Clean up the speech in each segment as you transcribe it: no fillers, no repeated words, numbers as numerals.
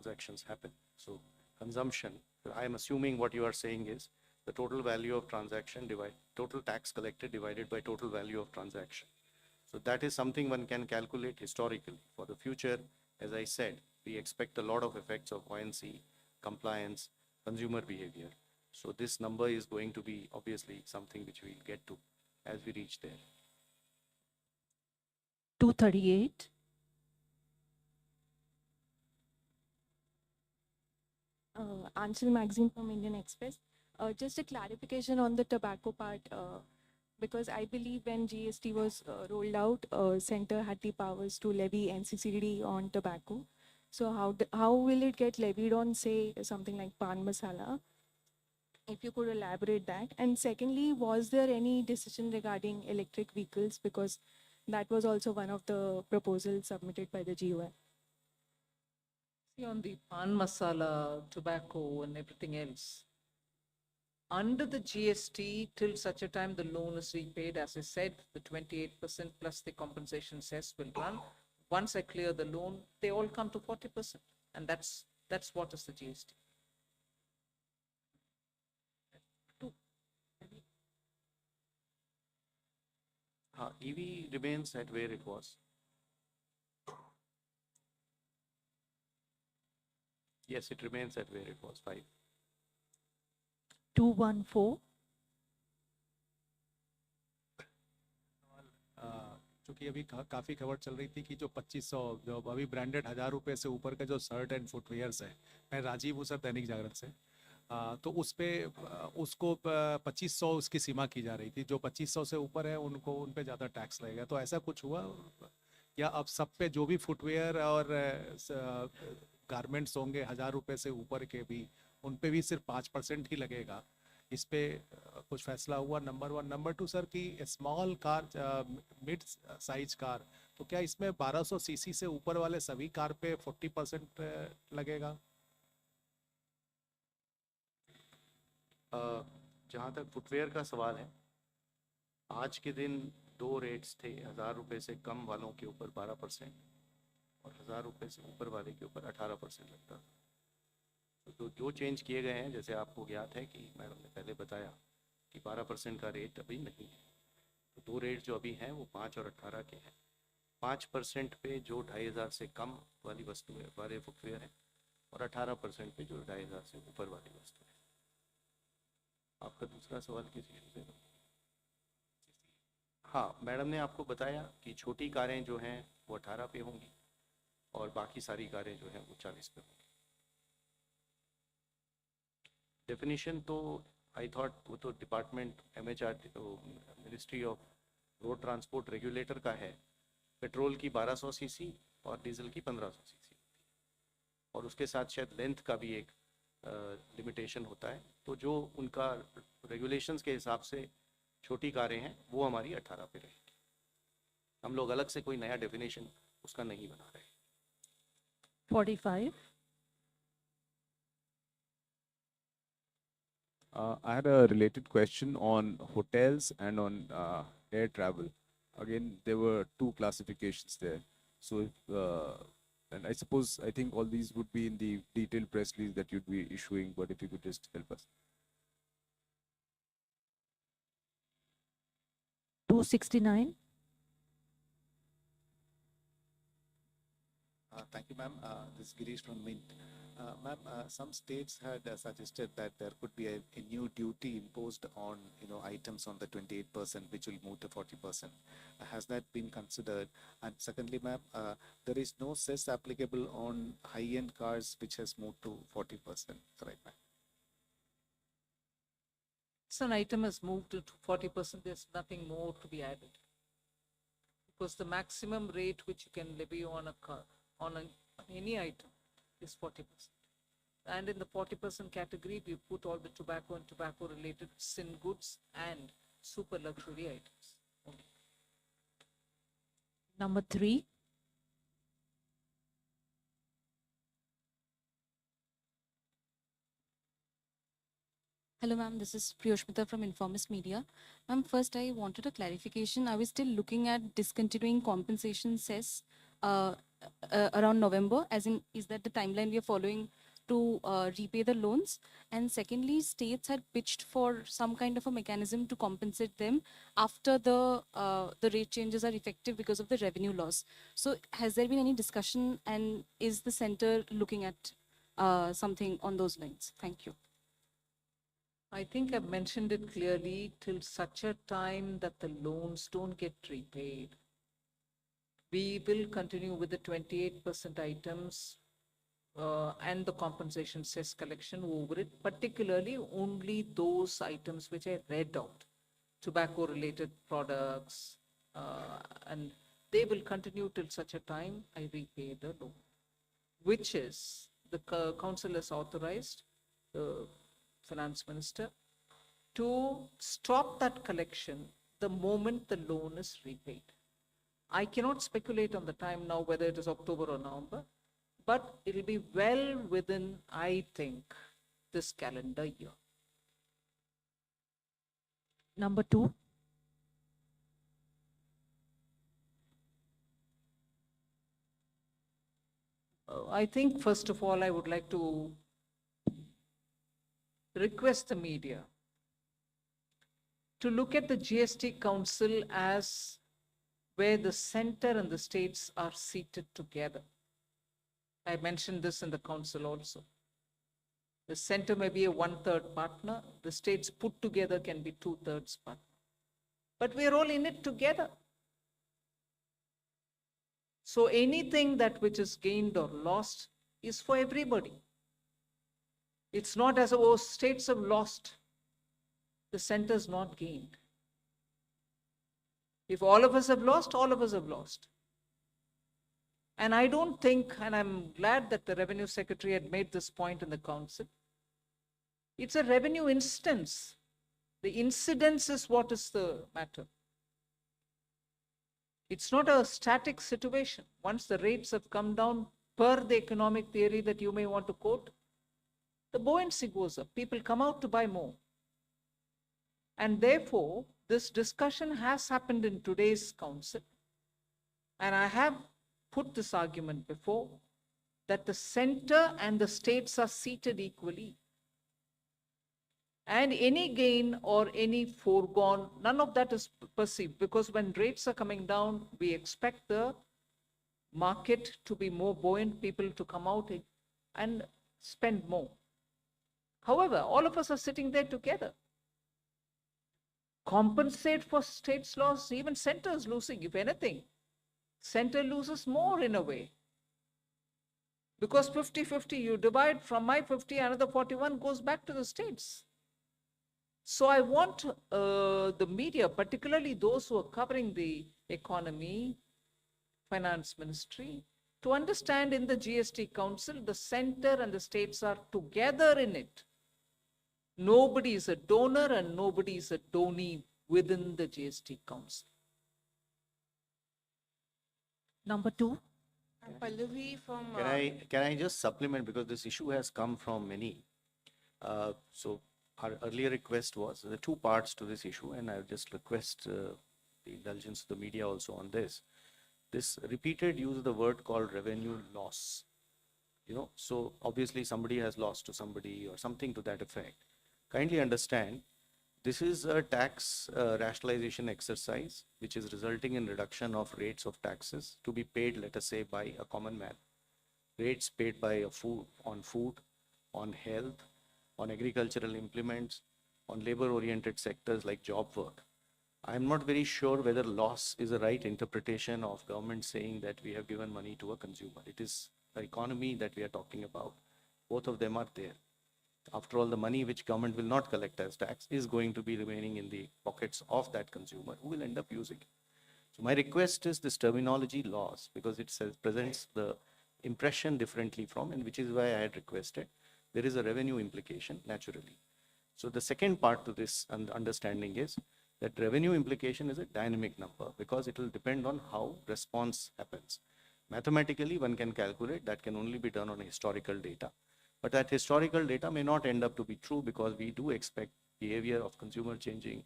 transactions happen. So consumption, I am assuming what you are saying is the total value of transaction total tax collected divided by total value of transaction. So that is something one can calculate historically. For the future, as I said, we expect a lot of effects of buoyancy, compliance, consumer behavior. So this number is going to be obviously something which we'll get to as we reach there. 238. Anshul Magazine from Indian Express. Just a clarification on the tobacco part, because I believe when GST was rolled out, center had the powers to levy NCCD on tobacco. So how will it get levied on, say, something like pan masala? If you could elaborate that. And secondly, was there any decision regarding electric vehicles? Because that was also one of the proposals submitted by the GOM. See, on the pan masala, tobacco, and everything else, under the GST, till such a time the loan is repaid, as I said, the 28% plus the compensation cess will run. Once I clear the loan, they all come to 40%, and that's what is the GST. EV remains at where it was. Yes, it remains at where it was, 5. 214. चूंकि अभी काफ़ी खबर चल रही थी कि जो 2500 जो अभी ब्रांडेड 1000 रुपये से ऊपर का जो शर्ट एंड फुटवेयर्स है, मैं राजीव हूँ सर, दैनिक जागरण से, तो उस पर उसको 2500 उसकी सीमा की जा रही थी। जो 2500 से ऊपर है उनको उन पे ज़्यादा टैक्स लगेगा, तो ऐसा कुछ हुआ या अब सब पे जो भी फुटवेयर और गारमेंट्स होंगे 1000 रुपये से ऊपर के भी, उन पे भी सिर्फ 5% ही लगेगा? इस पे कुछ फैसला हुआ? नंबर 1। नंबर 2 सर कि small car, mid size car, तो क्या इसमें 1200 सीसी से ऊपर वाले सभी कार पे 40% लगेगा? जहाँ तक फुटवेयर का सवाल है, आज के दिन 2 रेट्स थे। 1000 रुपये से कम वालों के ऊपर 12% और 1000 रुपये से ऊपर वाले के ऊपर 18% लगता था। तो जो चेंज किए गए हैं, जैसे आपको ज्ञात है कि मैडम ने पहले बताया कि 12% का रेट अभी नहीं है। तो 2 रेट जो अभी हैं वो 5 और 18 के हैं। 5% पे जो 2500 से कम वाली वस्तु है, वाले फुटवेयर हैं, और 18% पे जो 2500 से ऊपर वाली वस्तु है। आपका दूसरा सवाल किस चीज़ से? हाँ, मैडम ने आपको बताया कि छोटी कारें जो हैं वो 18 पे होंगी और बाकी सारी कारें जो हैं वो 40 पे होंगी। डेफिनेशन तो आई थॉट वो तो department MHRD, ministry of road transport regulator का है। पेट्रोल की 1200 सीसी और डीजल की 1500 सीसी, और उसके साथ शायद लेंथ का भी एक लिमिटेशन होता है। तो जो उनका रेगुलेशंस के हिसाब से छोटी कारें हैं वो हमारी 18 पे रहेंगी। हम लोग अलग से कोई नया डेफिनेशन उसका नहीं बना रहे। 45. I had a related question on hotels and on air travel. Again, there were 2 classifications there. So, and I suppose, I think all these would be in the detailed press release that you'd be issuing, but if you could just help us. 269. Thank you, ma'am. This is Girish from Mint. Ma'am, some states had suggested that there could be a new duty imposed on items on the 28%, which will move to 40%. Has that been considered? And secondly, ma'am, there is no cess applicable on high-end cars, which has moved to 40%. Right, ma'am? It's an item has moved to 40%. There's nothing more to be added, because the maximum rate which you can levy on a car on any item is 40%. And in the 40% category, we put all the tobacco and tobacco related sin goods and super luxury items only. Number 3. Hello, ma'am. This is Priyoshmita from Informist Media. Ma'am, first I wanted a clarification. Are we still looking at discontinuing compensation cess around November? As in, is that the timeline we are following to repay the loans? And secondly, states had pitched for some kind of a mechanism to compensate them after the rate changes are effective because of the revenue loss. So has there been any discussion, and is the center looking at something on those lines? Thank you. I think I've mentioned it clearly, till such a time that the loans don't get repaid, we will continue with the 28% items and the compensation cess collection over it, particularly only those items which I read out, tobacco-related products, and they will continue till such a time I repay the loan, which is the council has authorized the finance minister to stop that collection the moment the loan is repaid. I cannot speculate on the time now whether it is October or November, but it'll be well within, I think, this calendar year. Number 2. I think, first of all, I would like to request the media to look at the GST Council as where the center and the states are seated together. I mentioned this in the council also. The center may be a 1/3 partner, the states put together can be 2/3 partner. But we're all in it together. So anything that which is gained or lost is for everybody. It's not as though states have lost, the center's not gained. If all of us have lost, all of us have lost. And I don't think, and I'm glad that the Revenue Secretary had made this point in the council, it's a revenue instance. The incidence is what is the matter. It's not a static situation. Once the rates have come down, per the economic theory that you may want to quote, the buoyancy goes up. People come out to buy more. And therefore, this discussion has happened in today's council. And I have put this argument before, that the center and the states are seated equally. And any gain or any foregone, none of that is perceived, because when rates are coming down, we expect the market to be more buoyant, people to come out and spend more. However, all of us are sitting there together. Compensate for states' loss, even center is losing. If anything, center loses more in a way. Because 50-50, you divide from my 50, another 41 goes back to the states. So I want the media, particularly those who are covering the economy, finance ministry, to understand in the GST Council, the center and the states are together in it. Nobody is a donor and nobody is a donee within the GST Council. Number 2. Pallavi from. Can I just supplement, because this issue has come from many. So our earlier request was, there are two parts to this issue, and I just request the indulgence of the media also on this. This repeated use of the word called revenue loss. So obviously somebody has lost to somebody or something to that effect. Kindly understand, this is a tax rationalization exercise which is resulting in reduction of rates of taxes to be paid, let us say, by a common man. Rates paid by on food, on health, on agricultural implements, on labor-oriented sectors like job work. I'm not very sure whether loss is the right interpretation of government saying that we have given money to a consumer. It is the economy that we are talking about. Both of them are there. After all, the money which government will not collect as tax is going to be remaining in the pockets of that consumer who will end up using it. So my request is this terminology loss, because it presents the impression differently from, and which is why I had requested, there is a revenue implication naturally. So the second part to this understanding is that revenue implication is a dynamic number, because it will depend on how response happens. Mathematically, one can calculate that can only be done on historical data. But that historical data may not end up to be true, because we do expect behavior of consumer changing,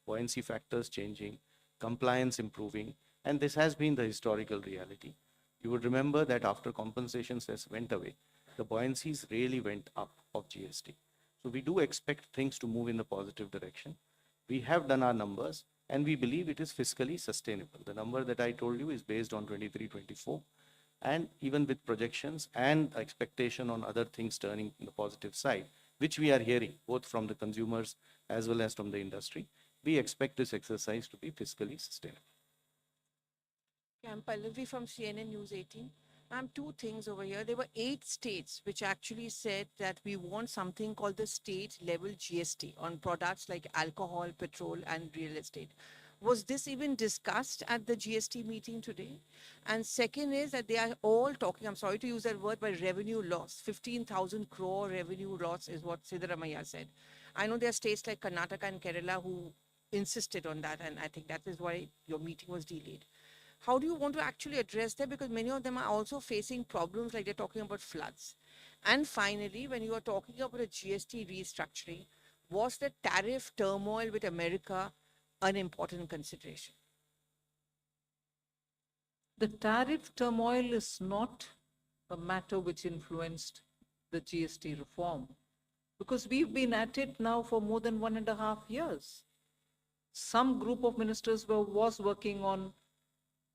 buoyancy factors changing, compliance improving, and this has been the historical reality. You would remember that after compensation cess went away, the buoyancies really went up of GST. So we do expect things to move in the positive direction. We have done our numbers and we believe it is fiscally sustainable. The number that I told you is based on 23-24, and even with projections and expectation on other things turning in the positive side, which we are hearing both from the consumers as well as from the industry, we expect this exercise to be fiscally sustainable. Okay, I'm Pallavi from CNN News 18. Ma'am, two things over here. There were 8 states which actually said that we want something called the state level GST on products like alcohol, petrol, and real estate. Was this even discussed at the GST meeting today? And second is that they are all talking, I'm sorry to use that word, but revenue loss. 15,000 crore revenue loss is what Siddaramaiah said. I know there are states like Karnataka and Kerala who insisted on that, and I think that is why your meeting was delayed. How do you want to actually address that? Because many of them are also facing problems like they're talking about floods. And finally, when you are talking about a GST restructuring, was the tariff turmoil with America an important consideration? The tariff turmoil is not a matter which influenced the GST reform, because we've been at it now for more than 1.5 years. Some group of ministers was working on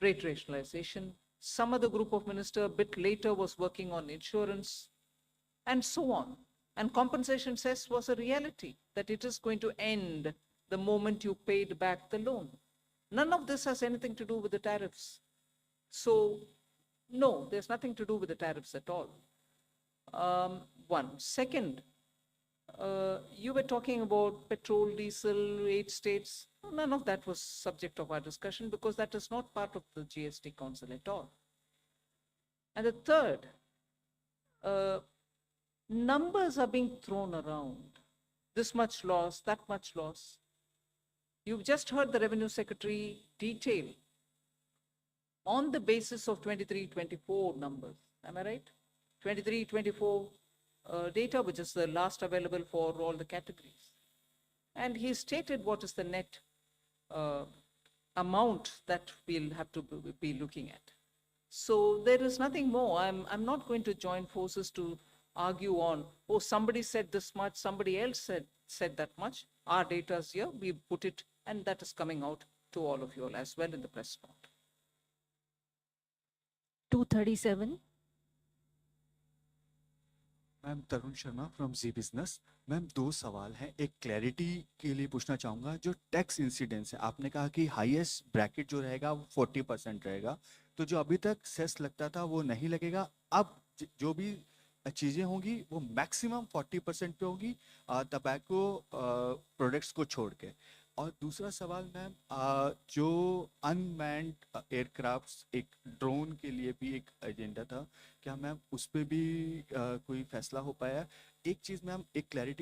rate rationalization. Some other group of minister a bit later was working on insurance, and so on. And compensation cess was a reality that it is going to end the moment you paid back the loan. None of this has anything to do with the tariffs. So, no, there's nothing to do with the tariffs at all. One. Second, you were talking about petrol, diesel, 8 states. None of that was subject of our discussion because that is not part of the GST Council at all. And the third, numbers are being thrown around. This much loss, that much loss. You've just heard the Revenue Secretary detail on the basis of 23-24 numbers. Am I right? 23-24 data, which is the last available for all the categories. And he stated what is the net amount that we'll have to be looking at. So there is nothing more. I'm not going to join forces to argue on, oh, somebody said this much, somebody else said that much. Our data is here, we put it, and that is coming out to all of you all as well in the press note. 237. Ma'am Tarun Sharma from Zee Business. Ma'am 2 सवाल हैं, एक clarity के लिए पूछना चाहूँगा, जो tax incidence है आपने कहा कि हाईएस्ट ब्रैकेट जो रहेगा वो 40% रहेगा, तो जो अभी तक सेस लगता था वो नहीं लगेगा, अब जो भी चीज़ें होंगी वो मैक्सिमम 40% पे होगी टबैको प्रोडक्ट्स को छोड़ के। और दूसरा सवाल मैम, जो अनमैन्ड एयरक्राफ्ट्स, एक ड्रोन के लिए भी एक एजेंडा था, क्या मैम उस पर भी कोई फैसला हो पाया? एक चीज़ मैम, एक क्लैरिटी